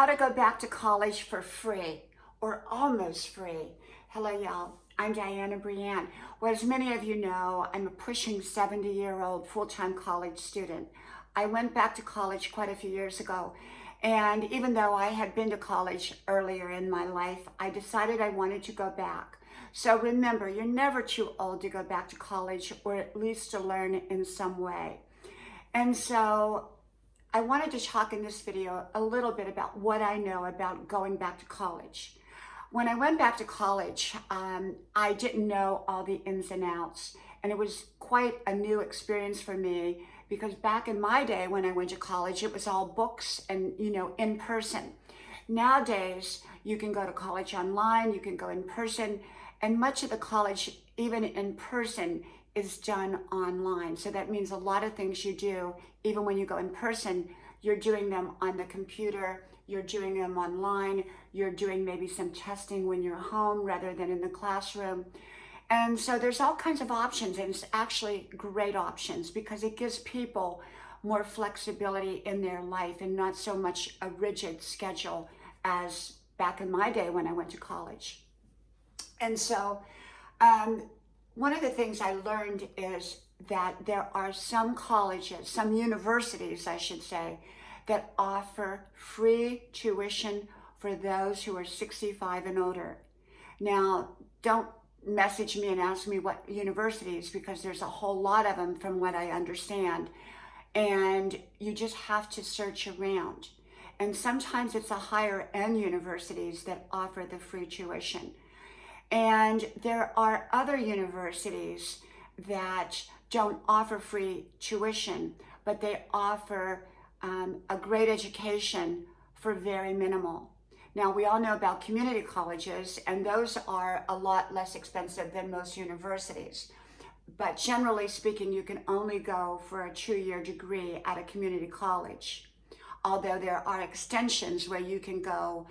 How to go back to college for free or almost free. Hello, y'all. I'm Diana Brienne. Well, as many of you know, I'm a pushing 70-year-old full-time college student. I went back to college quite a few years ago, and even though I had been to college earlier in my life, I decided I wanted to go back. So remember, you're never too old to go back to college, or at least to learn in some way. And so I wanted to talk in this video a little bit about what I know about going back to college. When I went back to college, I didn't know all the ins and outs, and it was quite a new experience for me because back in my day when I went to college, it was all books and, in person. Nowadays, you can go to college online, you can go in person, and much of the college, even in person, is done online. So that means a lot of things you do, even when you go in person, you're doing them on the computer, you're doing them online, you're doing maybe some testing when you're home rather than in the classroom. And so there's all kinds of options, and it's actually great options because it gives people more flexibility in their life and not so much a rigid schedule as back in my day when I went to college. And so one of the things I learned is that there are some colleges, some universities, I should say, that offer free tuition for those who are 65 and older. Now, don't message me and ask me what universities, because there's a whole lot of them from what I understand. And you just have to search around. And sometimes it's the higher end universities that offer the free tuition. And there are other universities that don't offer free tuition, but they offer a great education for very minimal. Now, we all know about community colleges, and those are a lot less expensive than most universities. But generally speaking, you can only go for a 2-year degree at a community college. Although there are extensions where you can go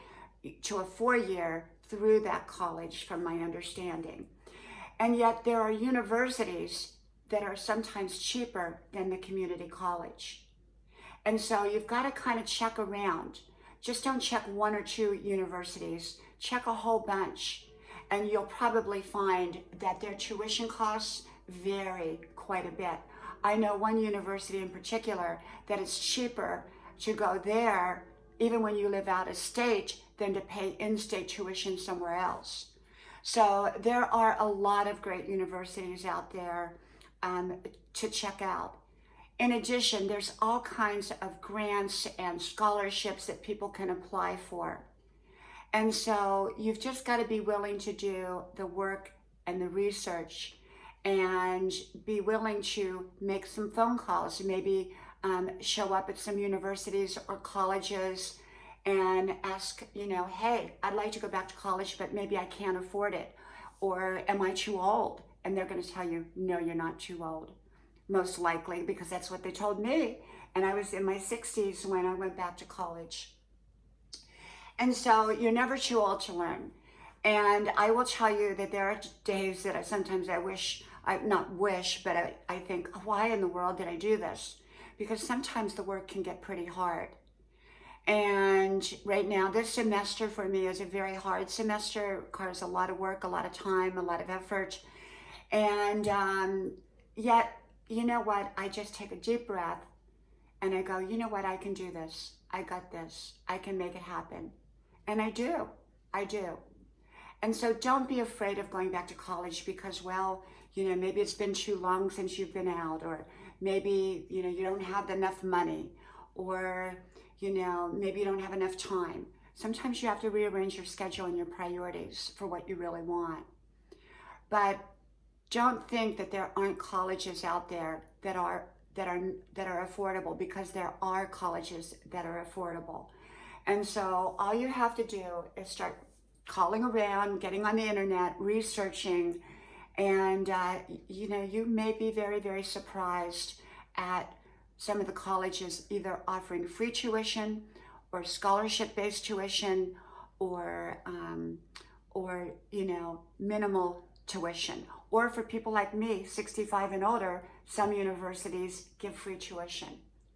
to a 4-year through that college, from my understanding. And yet there are universities that are sometimes cheaper than the community college. And so you've got to kind of check around. Just don't check one or two universities, check a whole bunch. And you'll probably find that their tuition costs vary quite a bit. I know one university in particular that it's cheaper to go there, even when you live out of state, than to pay in-state tuition somewhere else. So there are a lot of great universities out there to check out. In addition, there's all kinds of grants and scholarships that people can apply for. And so you've just got to be willing to do the work and the research and be willing to make some phone calls, maybe show up at some universities or colleges and ask, hey, I'd like to go back to college, but maybe I can't afford it. Or am I too old? And they're going to tell you, no, you're not too old. Most likely, because that's what they told me. And I was in my 60s when I went back to college. And so you're never too old to learn. And I will tell you that there are days that sometimes I wish, but I think, why in the world did I do this? Because sometimes the work can get pretty hard. And right now, this semester for me is a very hard semester. It requires a lot of work, a lot of time, a lot of effort. And yet, you know what? I just take a deep breath and I go, you know what? I can do this. I got this. I can make it happen. And I do. And so don't be afraid of going back to college because, maybe it's been too long since you've been out, or maybe, you don't have enough money, or maybe you don't have enough time. Sometimes you have to rearrange your schedule and your priorities for what you really want. But don't think that there aren't colleges out there that are affordable, because there are colleges that are affordable. And so all you have to do is start calling around, getting on the internet, researching, and you may be very, very surprised at some of the colleges either offering free tuition or scholarship-based tuition or minimal tuition. Or for people like me, 65 and older, some universities give free tuition,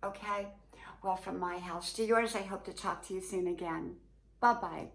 okay? Well, from my house to yours, I hope to talk to you soon again. Bye-bye.